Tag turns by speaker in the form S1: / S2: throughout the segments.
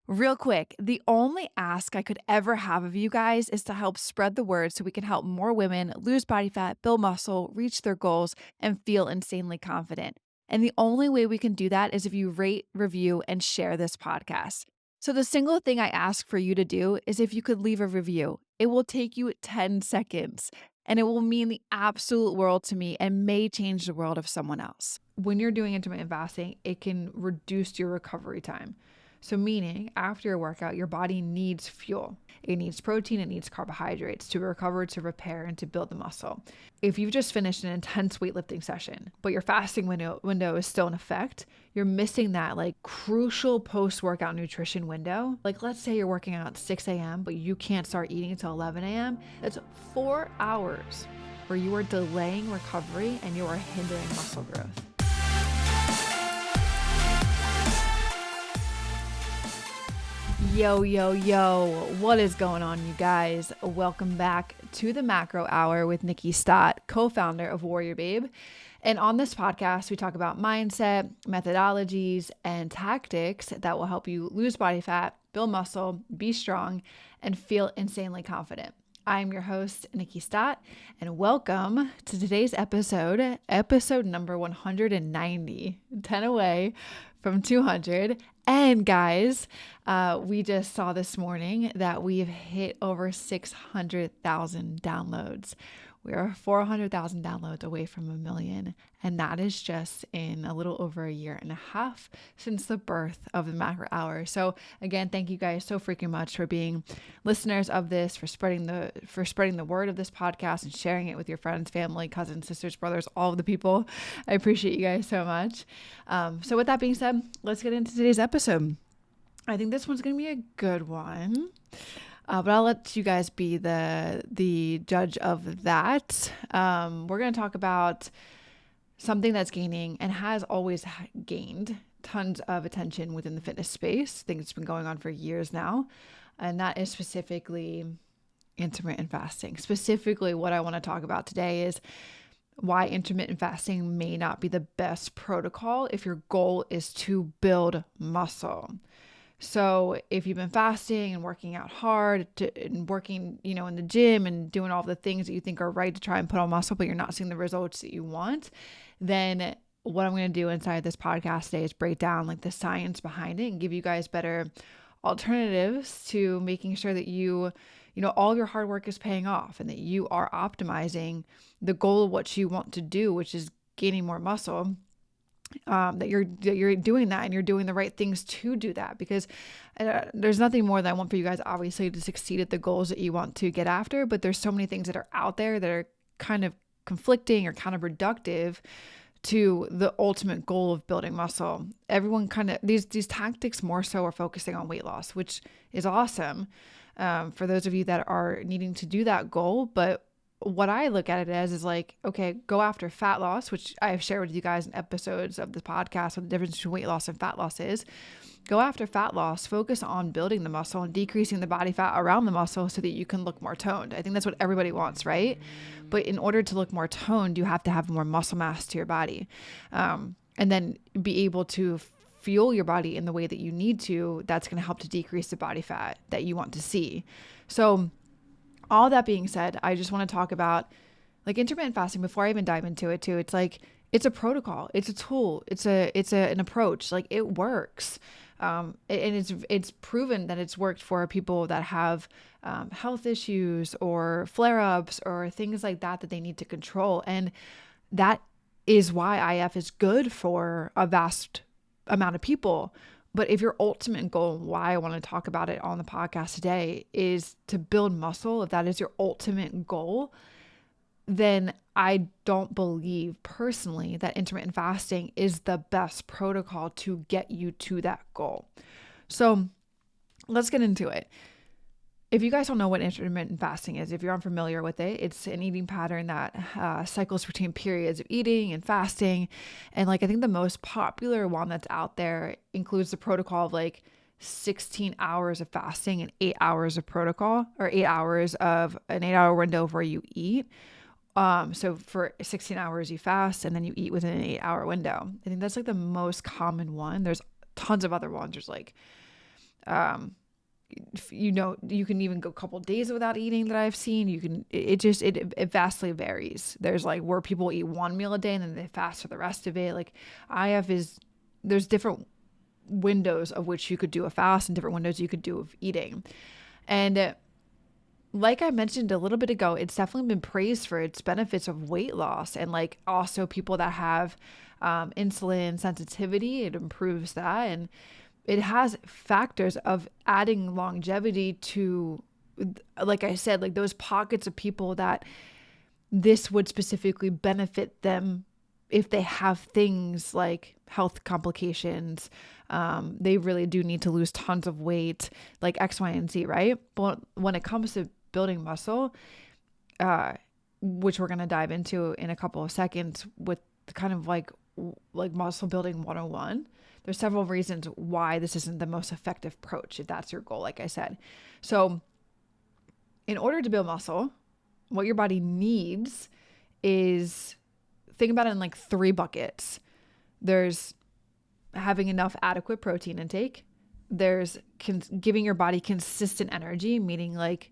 S1: Real quick, the only ask I could ever have of you guys is to help spread the word so we can help more women lose body fat, build muscle, reach their goals, and feel insanely confident. And the only way we can do that is if you rate, review, and share this podcast. So, the single thing I ask for you to do is if you could leave a review. It will take you 10 seconds and it will mean the absolute world to me and may change the world of someone else. When you're doing intermittent fasting, it can reduce your recovery time. So, meaning after your workout, your body needs fuel. It needs protein, it needs carbohydrates to recover, to repair, and to build the muscle. If you've just finished an intense weightlifting session, but your fasting window is still in effect, you're missing that like crucial post-workout nutrition window. Like, let's say you're working out at 6 a.m., but you can't start eating until 11 a.m. That's 4 hours where you are delaying recovery and you are hindering muscle growth. Yo, yo, yo, what is going on, you guys? Welcome back to the Macro Hour with Nikkiey Stott, co-founder of WarriorBabe. And on this podcast, we talk about mindset, methodologies, and tactics that will help you lose body fat, build muscle, be strong, and feel insanely confident. I'm your host, Nikkiey Stott, and welcome to today's episode number 190, 10 away from 200. And guys, we just saw this morning that we've hit over 600,000 downloads. We are 400,000 downloads away from 1 million. And that is just in a little over a year and a half since the birth of the Macro Hour. So again, thank you guys so freaking much for being listeners of this, for spreading the word of this podcast and sharing it with your friends, family, cousins, sisters, brothers, all of the people. I appreciate you guys so much. So with that being said, let's get into today's episode. I think this one's going to be a good one. But I'll let you guys be the judge of that. We're going to talk about something that's gaining and has always gained tons of attention within the fitness space. I think it's been going on for years now. And that is specifically intermittent fasting. Specifically, what I want to talk about today is why intermittent fasting may not be the best protocol if your goal is to build muscle. So if you've been fasting and working out hard and working, in the gym and doing all the things that you think are right to try and put on muscle, but you're not seeing the results that you want, then what I'm going to do inside this podcast today is break down like the science behind it and give you guys better alternatives to making sure that all your hard work is paying off and that you are optimizing the goal of what you want to do, which is gaining more muscle. That you're doing that and you're doing the right things to do that, because there's nothing more that I want for you guys, obviously, to succeed at the goals that you want to get after. But there's so many things that are out there that are kind of conflicting or counterproductive to the ultimate goal of building muscle. Everyone these tactics more so are focusing on weight loss, which is awesome for those of you that are needing to do that goal. But what I look at it as is like, okay, go after fat loss, which I have shared with you guys in episodes of the podcast, what the difference between weight loss and fat loss is. Go after fat loss, focus on building the muscle and decreasing the body fat around the muscle so that you can look more toned. I think that's what everybody wants, right? But in order to look more toned, you have to have more muscle mass to your body. And then be able to fuel your body in the way that you need to. That's going to help to decrease the body fat that you want to see. So all that being said, I just want to talk about like intermittent fasting before I even dive into it too. It's like, it's a protocol, it's a tool, it's an approach. Like, it works. And it's proven that it's worked for people that have health issues or flare-ups or things like that they need to control. And that is why IF is good for a vast amount of people. But if your ultimate goal, why I want to talk about it on the podcast today, is to build muscle, if that is your ultimate goal, then I don't believe personally that intermittent fasting is the best protocol to get you to that goal. So let's get into it. If you guys don't know what intermittent fasting is, if you're unfamiliar with it, it's an eating pattern that cycles between periods of eating and fasting. And like, I think the most popular one that's out there includes the protocol of like 16 hours of fasting and 8 hours of protocol, or 8 hours of an 8-hour window where you eat. So for 16 hours you fast and then you eat within an 8-hour window. I think that's like the most common one. There's tons of other ones. There's like You can even go a couple days without eating that I've seen. It vastly varies. There's like where people eat one meal a day and then they fast for the rest of it. Like there's different windows of which you could do a fast and different windows you could do of eating. And like I mentioned a little bit ago, it's definitely been praised for its benefits of weight loss, and like also people that have insulin sensitivity, it improves that. And it has factors of adding longevity to, like I said, like those pockets of people that this would specifically benefit them if they have things like health complications. They really do need to lose tons of weight, like X, Y, and Z, right? But when it comes to building muscle, which we're going to dive into in a couple of seconds with kind of like muscle building 101, there's several reasons why this isn't the most effective approach if that's your goal, like I said. So in order to build muscle, what your body needs is, think about it in like 3 buckets. There's having enough adequate protein intake. There's giving your body consistent energy, meaning like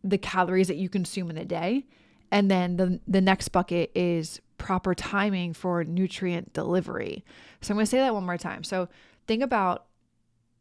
S1: the calories that you consume in a day. And then the next bucket is proper timing for nutrient delivery. So I'm going to say that one more time. So think about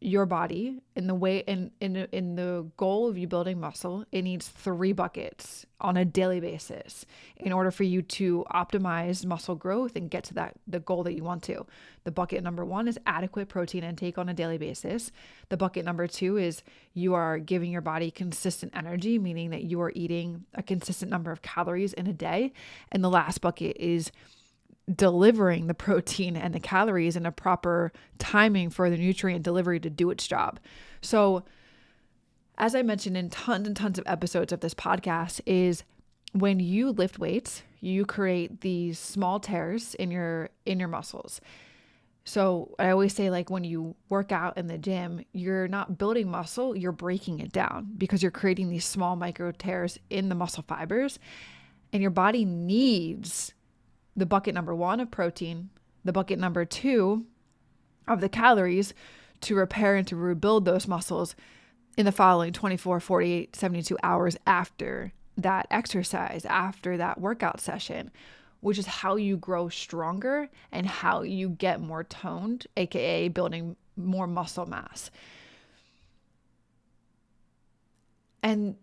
S1: your body in the way in the goal of you building muscle. It needs 3 buckets on a daily basis in order for you to optimize muscle growth and get to the goal that you want to. The bucket number 1 is adequate protein intake on a daily basis. The bucket number 2 is you are giving your body consistent energy, meaning that you are eating a consistent number of calories in a day. And the last bucket is delivering the protein and the calories in a proper timing for the nutrient delivery to do its job. So as I mentioned in tons and tons of episodes of this podcast, is when you lift weights, you create these small tears in your muscles. So I always say, like, when you work out in the gym, you're not building muscle, you're breaking it down because you're creating these small micro tears in the muscle fibers, and your body needs the bucket number 1 of protein, the bucket number 2 of the calories to repair and to rebuild those muscles in the following 24, 48, 72 hours after that exercise, after that workout session, which is how you grow stronger and how you get more toned, aka building more muscle mass. And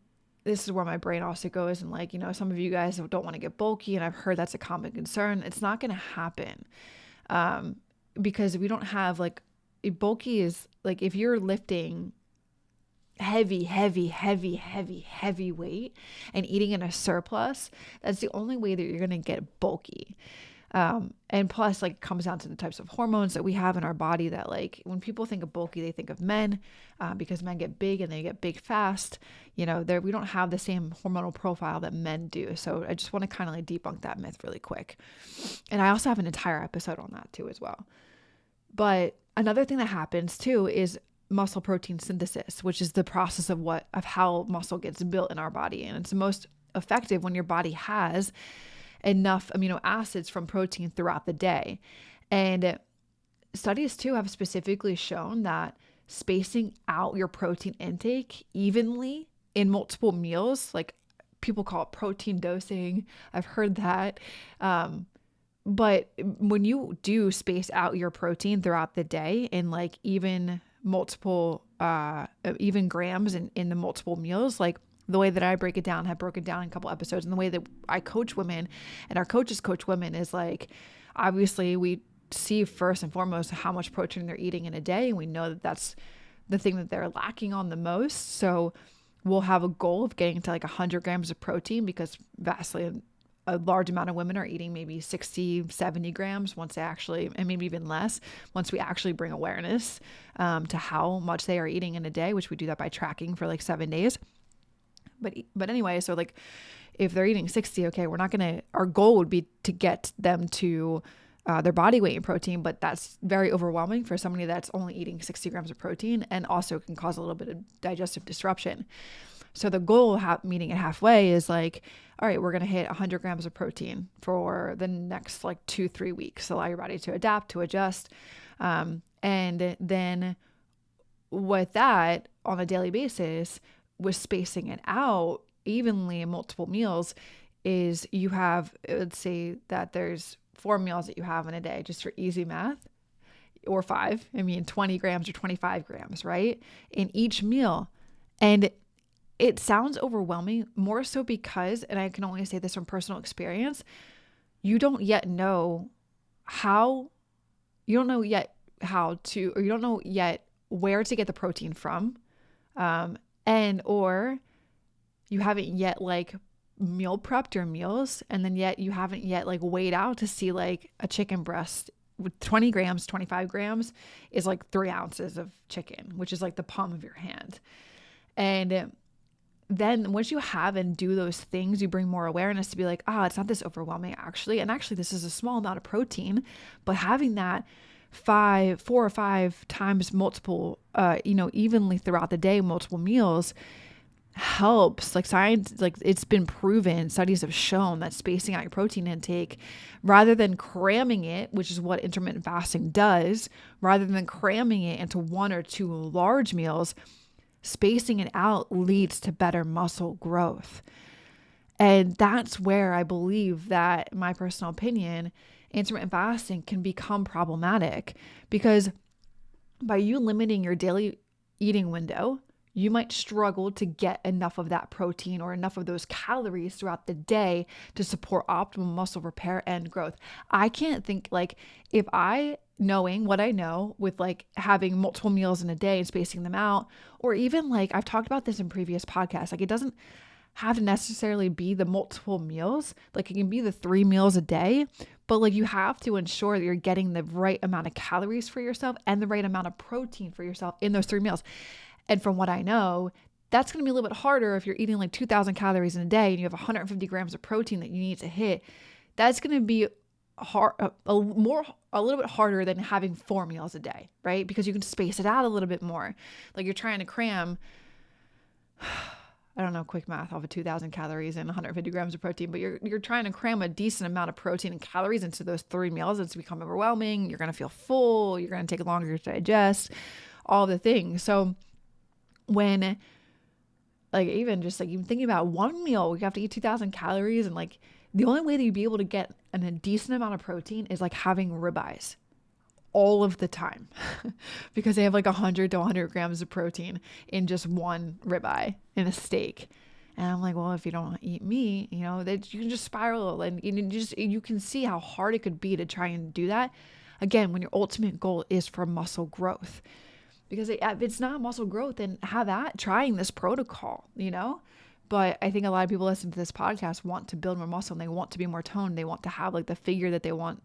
S1: this is where my brain also goes, and like, some of you guys don't want to get bulky, and I've heard that's a common concern. It's not going to happen because we don't have bulky is like, if you're lifting heavy weight and eating in a surplus, that's the only way that you're going to get bulky. And plus, like, it comes down to the types of hormones that we have in our body that, like, when people think of bulky, they think of men, because men get big and they get big fast. We don't have the same hormonal profile that men do. So I just want to kind of like debunk that myth really quick. And I also have an entire episode on that too as well. But another thing that happens too is muscle protein synthesis, which is the process of how muscle gets built in our body. And it's the most effective when your body has enough amino acids from protein throughout the day. And studies too have specifically shown that spacing out your protein intake evenly in multiple meals, like people call it protein dosing. I've heard that. But when you do space out your protein throughout the day in like even grams in the multiple meals, like the way that I break it down, have broken down in a couple episodes, and the way that I coach women and our coaches coach women is like, obviously we see first and foremost how much protein they're eating in a day. And we know that that's the thing that they're lacking on the most. So we'll have a goal of getting to like 100 grams of protein, because vastly a large amount of women are eating maybe 60, 70 grams once they actually, and maybe even less, once we actually bring awareness to how much they are eating in a day, which we do that by tracking for like 7 days. But anyway, so like if they're eating 60, okay, our goal would be to get them to their body weight in protein, but that's very overwhelming for somebody that's only eating 60 grams of protein, and also can cause a little bit of digestive disruption. So the goal of meeting it halfway is like, all right, we're going to hit 100 grams of protein for the next like 2-3 weeks. Allow your body to adapt, to adjust. And then with that on a daily basis, with spacing it out evenly in multiple meals, is you have, let's say that there's 4 meals that you have in a day, just for easy math, or 5, 20 grams or 25 grams, right? In each meal. And it sounds overwhelming, more so because, and I can only say this from personal experience, you don't yet know how, you don't know yet how to, or you don't know yet where to get the protein from. Or you haven't yet like meal prepped your meals, and then yet you haven't yet like weighed out to see like a chicken breast with 20 grams, 25 grams is like 3 ounces of chicken, which is like the palm of your hand. And then once you have and do those things, you bring more awareness to be like, it's not this overwhelming actually. And actually this is a small amount of protein, but having that 4 or 5 times multiple, evenly throughout the day, multiple meals helps. Like science, like it's been proven, studies have shown that spacing out your protein intake rather than cramming it, which is what intermittent fasting does, rather than cramming it into 1 or 2 large meals, spacing it out leads to better muscle growth. And that's where I believe that, in my personal opinion, intermittent fasting can become problematic, because by you limiting your daily eating window, you might struggle to get enough of that protein or enough of those calories throughout the day to support optimal muscle repair and growth. I can't think, like, if I, knowing what I know with like having multiple meals in a day and spacing them out, or even like I've talked about this in previous podcasts, like it doesn't have to necessarily be the multiple meals. Like it can be the 3 meals a day, but like you have to ensure that you're getting the right amount of calories for yourself and the right amount of protein for yourself in those 3 meals. And from what I know, that's going to be a little bit harder if you're eating like 2,000 calories in a day and you have 150 grams of protein that you need to hit. That's going to be hard, a little bit harder than having 4 meals a day, right? Because you can space it out a little bit more. Like you're trying to cram, I don't know, quick math off of 2,000 calories and 150 grams of protein, but you're trying to cram a decent amount of protein and calories into those 3 meals. It's become overwhelming. You're going to feel full. You're going to take longer to digest, all the things. So when like even just like even thinking about 1 meal, we have to eat 2,000 calories, and like the only way that you'd be able to get a decent amount of protein is like having ribeyes all of the time because they have like 100 to 100 grams of protein in just 1 ribeye in a steak. And I'm like, well, if you don't eat meat, that you can just spiral, and you can see how hard it could be to try and do that again when your ultimate goal is for muscle growth. Because if it's not muscle growth, then have at trying this protocol, But I think a lot of people listening to this podcast want to build more muscle, and they want to be more toned. They want to have like the figure that they want,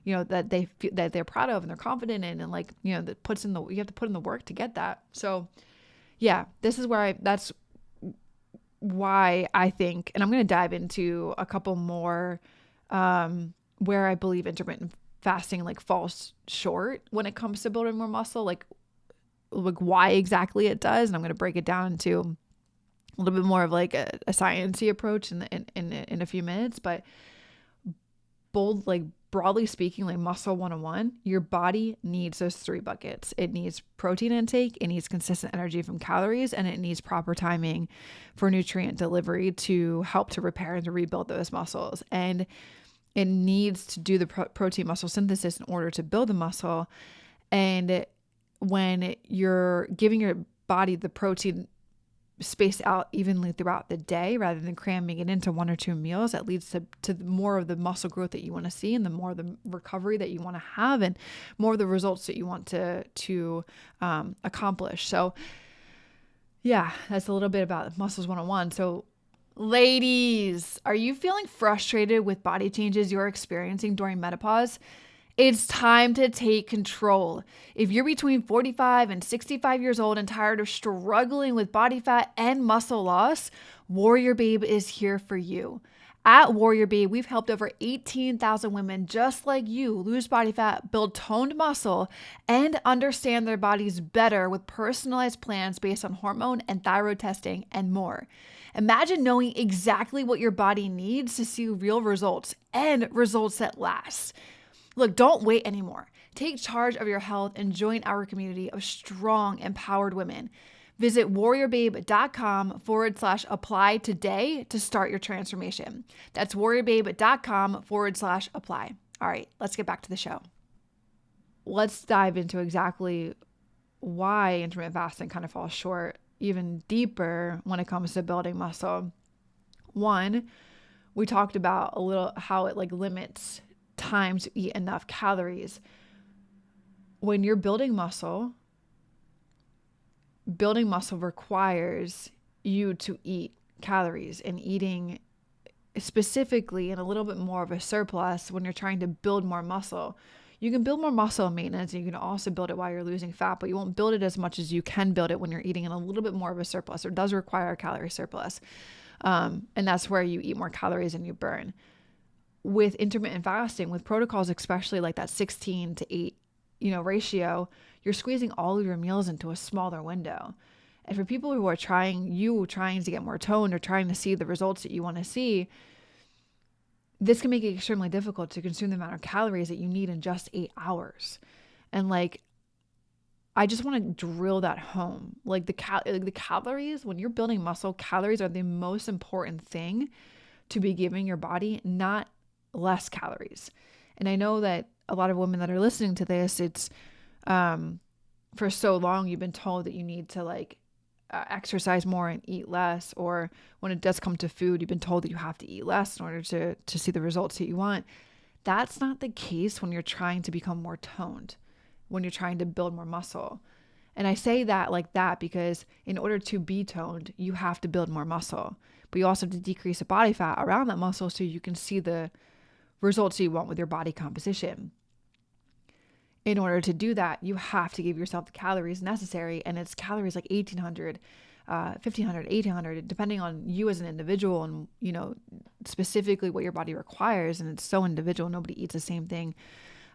S1: that they feel that they're proud of and they're confident in, and like, that you have to put in the work to get that. So yeah, this is that's why I think, and I'm going to dive into a couple more, where I believe intermittent fasting like falls short when it comes to building more muscle, like why exactly it does. And I'm going to break it down into a little bit more of like a sciencey approach in a few minutes. But broadly speaking, like muscle 101, your body needs those 3 buckets. It needs protein intake, it needs consistent energy from calories, and it needs proper timing for nutrient delivery to help to repair and to rebuild those muscles. And it needs to do the protein muscle synthesis in order to build the muscle. And when you're giving your body the protein spaced out evenly throughout the day rather than cramming it into 1 or 2 meals, that leads to more of the muscle growth that you want to see, and the more of the recovery that you want to have, and more of the results that you want to accomplish. So yeah, that's a little bit about Muscles 101. So ladies, are you feeling frustrated with body changes you're experiencing during menopause? It's time to take control. If you're between 45 and 65 years old and tired of struggling with body fat and muscle loss, WarriorBabe is here for you. At WarriorBabe, we've helped over 18,000 women just like you lose body fat, build toned muscle, and understand their bodies better with personalized plans based on hormone and thyroid testing and more. Imagine knowing exactly what your body needs to see real results and results that last. Look, don't wait anymore. Take charge of your health and join our community of strong, empowered women. Visit WarriorBabe.com/apply today to start your transformation. That's WarriorBabe.com/apply. All right, let's get back to the show. Let's dive into exactly why intermittent fasting kind of falls short even deeper when it comes to building muscle. One, we talked about a little how it limits time to eat enough calories. When you're building muscle requires you to eat calories, and eating specifically in a little bit more of a surplus when you're trying to build more muscle. You can build more muscle in maintenance, and you can also build it while you're losing fat, but you won't build it as much as you can build it when you're eating in a little bit more of a surplus. It does require a calorie surplus. And that's where you eat more calories than you burn. With intermittent fasting, with protocols, especially like that 16-8, ratio, you're squeezing all of your meals into a smaller window. And for people who are trying to get more toned or trying to see the results that you want to see, this can make it extremely difficult to consume the amount of calories that you need in just 8 hours. And I just want to drill that home. The calories, when you're building muscle, calories are the most important thing to be giving your body, not less calories. And I know that a lot of women that are listening to this, it's for so long you've been told that you need to exercise more and eat less, or when it does come to food, you've been told that you have to eat less in order to see the results that you want. That's not the case when you're trying to become more toned, when you're trying to build more muscle. And I say that like that because in order to be toned, you have to build more muscle, but you also have to decrease the body fat around that muscle so you can see the results you want with your body composition. In order to do that, you have to give yourself the calories necessary, and it's calories like 1,800, 1,500, 1,800, depending on you as an individual and, specifically what your body requires. And it's so individual. Nobody eats the same thing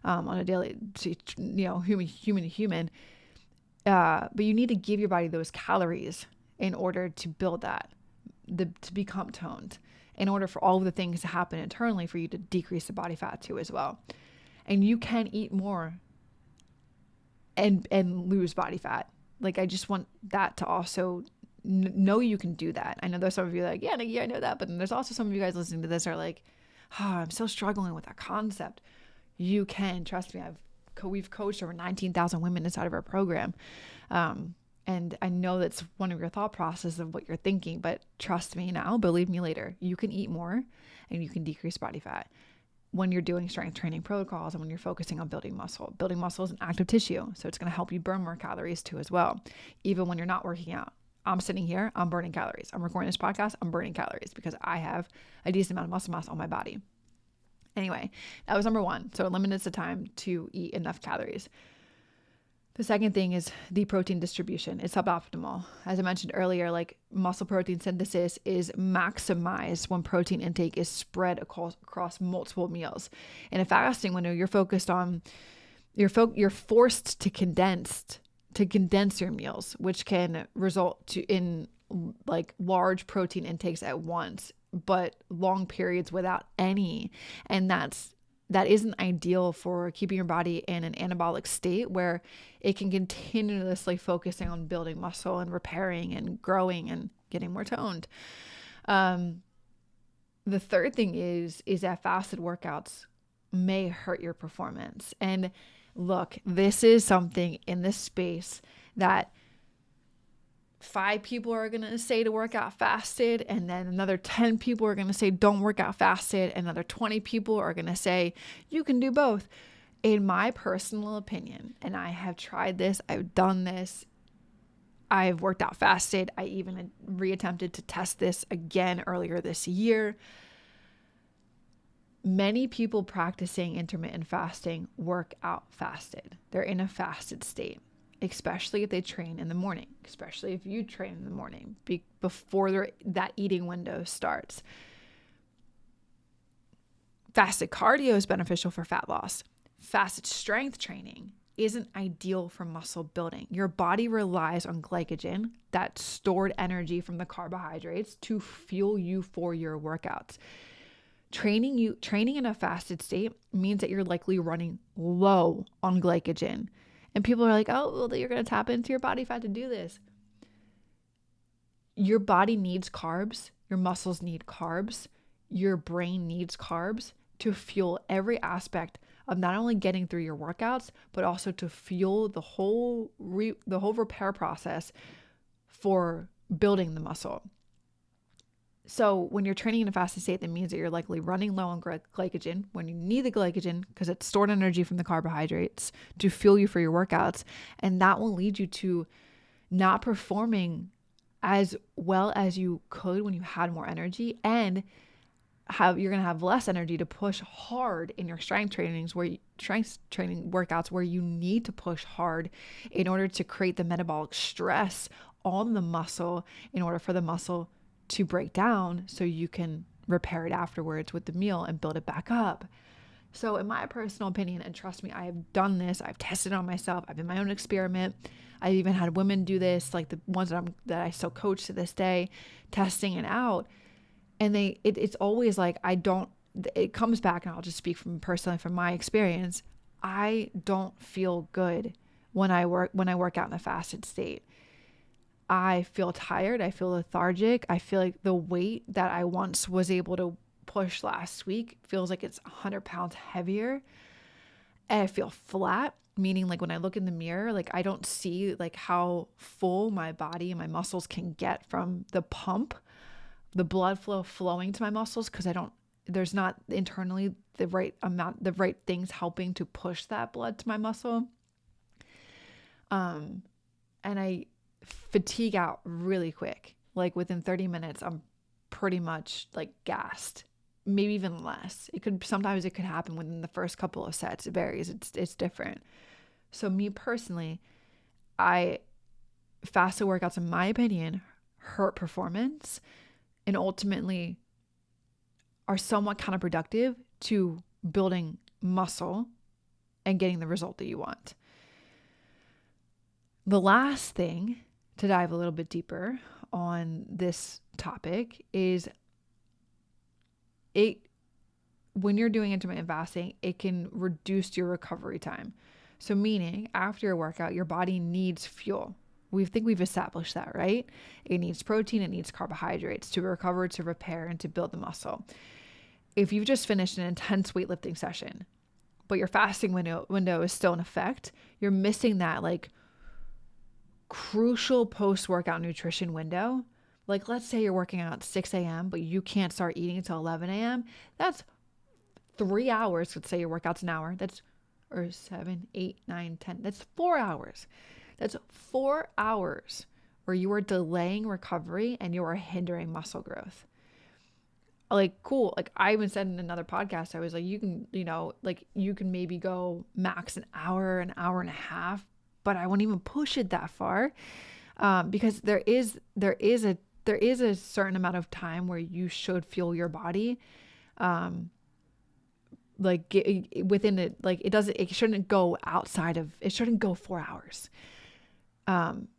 S1: on a daily, human to human. But you need to give your body those calories in order to build that, to become toned, in order for all of the things to happen internally for you to decrease the body fat too as well. And you can eat more and lose body fat. I just want that to also know you can do that. I know there's some of you yeah, Nikkiey, I know that. But then there's also some of you guys listening to this are I'm still struggling with that concept. You can, trust me. We've coached over 19,000 women inside of our program. And I know that's one of your thought processes of what you're thinking, but trust me now, believe me later, you can eat more and you can decrease body fat when you're doing strength training protocols and when you're focusing on building muscle. Building muscle is an active tissue, so it's going to help you burn more calories too as well, even when you're not working out. I'm sitting here, I'm burning calories. I'm recording this podcast, I'm burning calories because I have a decent amount of muscle mass on my body. Anyway, that was number one. So it limits the time to eat enough calories. The second thing is the protein distribution. It's suboptimal. As I mentioned earlier, muscle protein synthesis is maximized when protein intake is spread across multiple meals. In a fasting window, you're forced to condense your meals, which can result in large protein intakes at once, but long periods without any. And that isn't ideal for keeping your body in an anabolic state where it can continuously focusing on building muscle and repairing and growing and getting more toned. The third thing is that fasted workouts may hurt your performance. And look, this is something in this space that 5 people are going to say to work out fasted, and then another 10 people are going to say don't work out fasted, another 20 people are going to say you can do both. In my personal opinion, and I have tried this, I've done this, I've worked out fasted, I even reattempted to test this again earlier this year. Many people practicing intermittent fasting work out fasted. They're in a fasted state, especially if they train in the morning, especially if you train in the morning before that eating window starts. Fasted cardio is beneficial for fat loss. Fasted strength training isn't ideal for muscle building. Your body relies on glycogen, that stored energy from the carbohydrates, to fuel you for your workouts. Training in a fasted state means that you're likely running low on glycogen. And people are like, oh, well, you're going to tap into your body fat to do this. Your body needs carbs. Your muscles need carbs. Your brain needs carbs to fuel every aspect of not only getting through your workouts, but also to fuel the whole repair process for building the muscle. So when you're training in a fasted state, that means that you're likely running low on glycogen when you need the glycogen because it's stored energy from the carbohydrates to fuel you for your workouts. And that will lead you to not performing as well as you could when you had more energy, and you're going to have less energy to push hard in your strength training workouts where you need to push hard in order to create the metabolic stress on the muscle in order for the muscle to break down so you can repair it afterwards with the meal and build it back up. So in my personal opinion, and trust me, I have done this, I've tested it on myself, I've been my own experiment. I've even had women do this, like the ones that I still coach to this day, testing it out. And it's always like, it comes back, and I'll just speak from my experience. I don't feel good when I work out in a fasted state. I feel tired. I feel lethargic. I feel like the weight that I once was able to push last week feels like it's 100 pounds heavier. And I feel flat, meaning like when I look in the mirror, like I don't see like how full my body and my muscles can get from the pump, the blood flow flowing to my muscles, because there's not internally the right amount, the right things helping to push that blood to my muscle. And I fatigue out really quick. Like within 30 minutes, I'm pretty much like gassed, maybe even less. Sometimes it could happen within the first couple of sets. It varies. It's different. So me personally, fasted workouts, in my opinion, hurt performance and ultimately are somewhat counterproductive to building muscle and getting the result that you want. The last thing to dive a little bit deeper on this topic is when you're doing intermittent fasting, it can reduce your recovery time. So meaning after your workout, your body needs fuel. We think we've established that, right? It needs protein, it needs carbohydrates to recover, to repair, and to build the muscle. If you've just finished an intense weightlifting session, but your fasting window is still in effect, you're missing that like crucial post-workout nutrition window. Like let's say you're working out at 6 a.m., but you can't start eating until 11 a.m. That's 3 hours. Let's say your workout's an hour. Or 7, 8, 9, 10. That's 4 hours. That's 4 hours where you are delaying recovery and you are hindering muscle growth. Like, cool. Like I even said in another podcast, I was like, you can maybe go max an hour and a half, but I wouldn't even push it that far. Because there is a certain amount of time where you should fuel your body. Within it, like it shouldn't go 4 hours.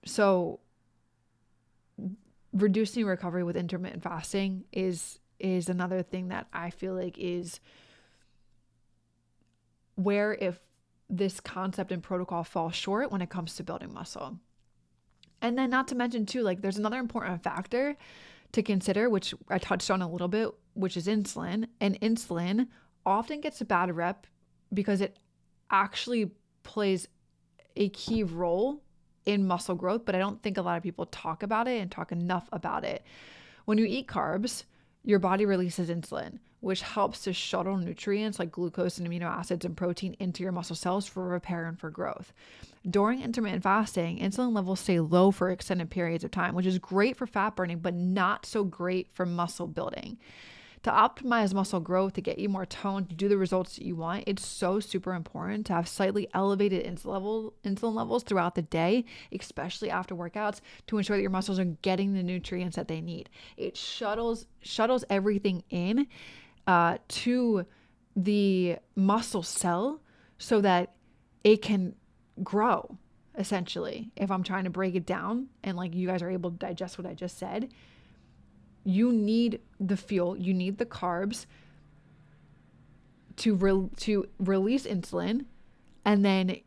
S1: So reducing recovery with intermittent fasting is another thing that I feel like is where if this concept and protocol falls short when it comes to building muscle. And then not to mention too, like there's another important factor to consider, which I touched on a little bit, which is insulin. And insulin often gets a bad rep because it actually plays a key role in muscle growth, but I don't think a lot of people talk about it and talk enough about it. When you eat carbs, your body releases insulin, which helps to shuttle nutrients like glucose and amino acids and protein into your muscle cells for repair and for growth. During intermittent fasting, insulin levels stay low for extended periods of time, which is great for fat burning, but not so great for muscle building. To optimize muscle growth, to get you more toned, to do the results that you want, it's so super important to have slightly elevated insulin levels throughout the day, especially after workouts, to ensure that your muscles are getting the nutrients that they need. It shuttles everything in to the muscle cell so that it can grow, essentially. If I'm trying to break it down and like you guys are able to digest what I just said, you need the fuel, you need the carbs to release insulin, and then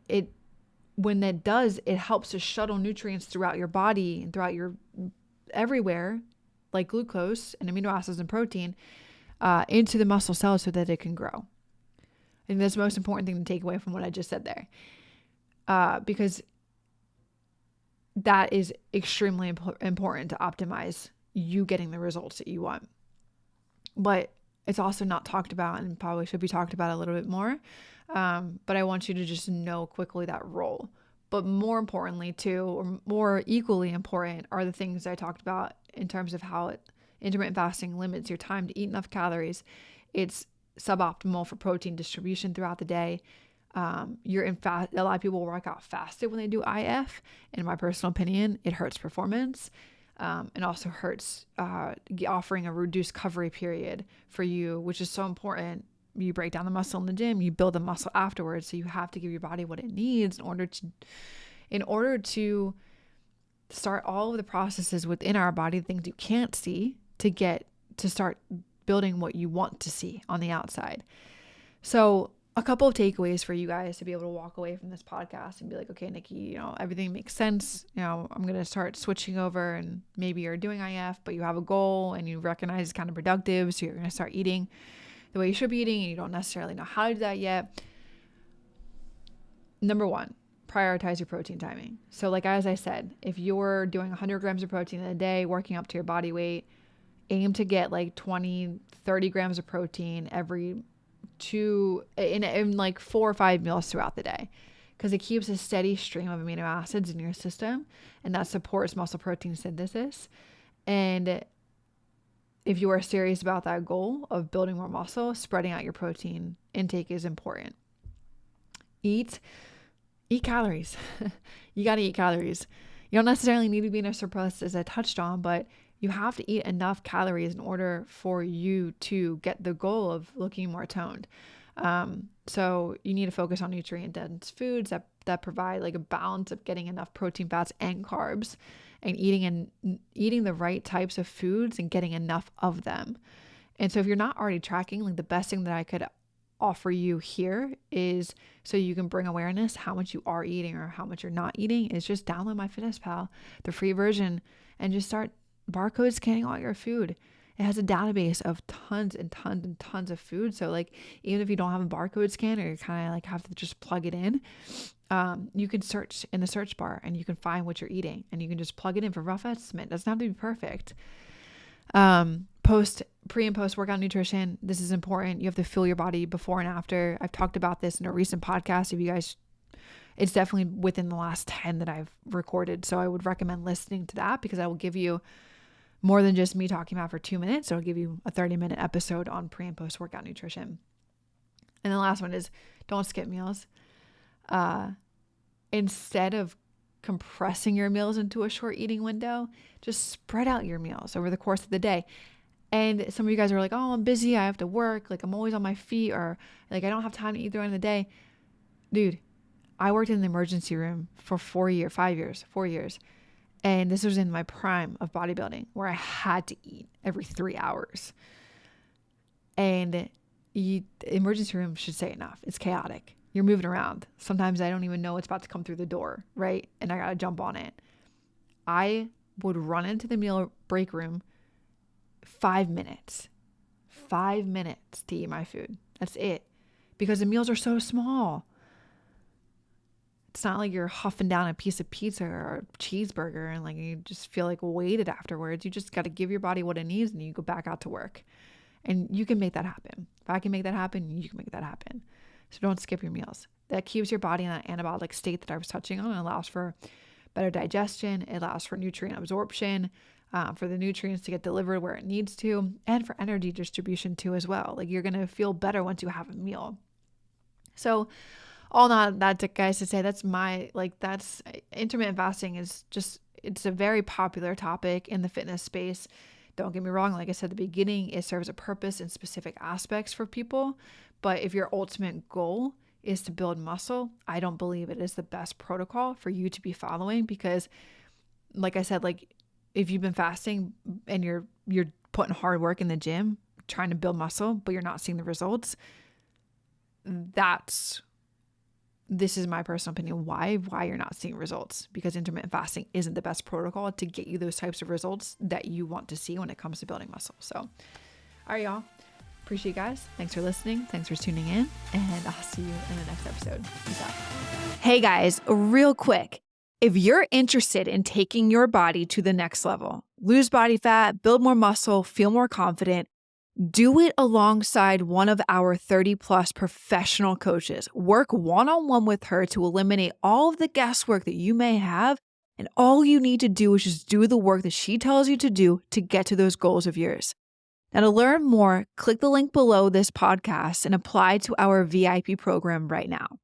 S1: when that does, it helps to shuttle nutrients throughout your body and throughout your everywhere, like glucose and amino acids and protein, into the muscle cells so that it can grow. And that's the most important thing to take away from what I just said there, because that is extremely important to optimize you getting the results that you want. But it's also not talked about, and probably should be talked about a little bit more. But I want you to just know quickly that role. But more importantly too, or more equally important, are the things I talked about in terms of how intermittent fasting limits your time to eat enough calories. It's suboptimal for protein distribution throughout the day. A lot of people work out fasted when they do IF. In my personal opinion, it hurts performance. And also hurts offering a reduced recovery period for you, which is so important. You break down the muscle in the gym, you build the muscle afterwards. So you have to give your body what it needs in order to start all of the processes within our body, things you can't see, to start building what you want to see on the outside. So a couple of takeaways for you guys to be able to walk away from this podcast and be like, okay, Nikki, everything makes sense. I'm going to start switching over, and maybe you're doing IF, but you have a goal and you recognize it's kind of productive. So you're going to start eating the way you should be eating, and you don't necessarily know how to do that yet. Number one, prioritize your protein timing. So like, as I said, if you're doing 100 grams of protein in a day, working up to your body weight, aim to get like 20, 30 grams of protein every in like 4 or 5 meals throughout the day, because it keeps a steady stream of amino acids in your system, and that supports muscle protein synthesis. And if you are serious about that goal of building more muscle, spreading out your protein intake is important. Eat calories. You got to eat calories. You don't necessarily need to be in a surplus, as I touched on, but you have to eat enough calories in order for you to get the goal of looking more toned. So you need to focus on nutrient-dense foods that provide like a balance of getting enough protein, fats, and carbs, and eating the right types of foods and getting enough of them. And so if you're not already tracking, like, the best thing that I could offer you here is, so you can bring awareness how much you are eating or how much you're not eating, is just download MyFitnessPal, the free version, and just start barcode scanning all your food. It has a database of tons and tons and tons of food. So like, even if you don't have a barcode scanner, you kind of like have to just plug it in. You can search in the search bar and you can find what you're eating, and you can just plug it in for rough estimate. It doesn't have to be perfect. Pre and post workout nutrition. This is important. You have to fuel your body before and after. I've talked about this in a recent podcast. If you guys, it's definitely within the last 10 that I've recorded. So I would recommend listening to that, because I will give you more than just me talking about for 2 minutes. So I'll give you a 30-minute episode on pre and post workout nutrition. And the last one is, don't skip meals. Instead of compressing your meals into a short eating window, just spread out your meals over the course of the day. And some of you guys are like, oh, I'm busy, I have to work, like I'm always on my feet, or like I don't have time to eat during the day. Dude, I worked in the emergency room for 4 years. And this was in my prime of bodybuilding, where I had to eat every 3 hours. And the emergency room should say enough. It's chaotic. You're moving around. Sometimes I don't even know what's about to come through the door, right? And I got to jump on it. I would run into the meal break room 5 minutes to eat my food. That's it. Because the meals are so small. It's not like you're huffing down a piece of pizza or a cheeseburger and like you just feel like weighted afterwards. You just got to give your body what it needs, and you go back out to work. And you can make that happen. If I can make that happen, you can make that happen. So don't skip your meals. That keeps your body in that anabolic state that I was touching on. It allows for better digestion. It allows for nutrient absorption, for the nutrients to get delivered where it needs to, and for energy distribution too as well. Like, you're going to feel better once you have a meal. So all that guys, to say that's intermittent fasting is just, it's a very popular topic in the fitness space. Don't get me wrong. Like I said at the beginning, it serves a purpose in specific aspects for people. But if your ultimate goal is to build muscle, I don't believe it is the best protocol for you to be following, because like I said, like if you've been fasting and you're putting hard work in the gym, trying to build muscle, but you're not seeing the results, this is my personal opinion, why you're not seeing results, because intermittent fasting isn't the best protocol to get you those types of results that you want to see when it comes to building muscle. So, all right, y'all. Appreciate you guys. Thanks for listening. Thanks for tuning in, and I'll see you in the next episode. Peace out. Hey guys, real quick. If you're interested in taking your body to the next level, lose body fat, build more muscle, feel more confident, do it alongside one of our 30+ professional coaches. Work one-on-one with her to eliminate all of the guesswork that you may have. And all you need to do is just do the work that she tells you to do to get to those goals of yours. Now, to learn more, click the link below this podcast and apply to our VIP program right now.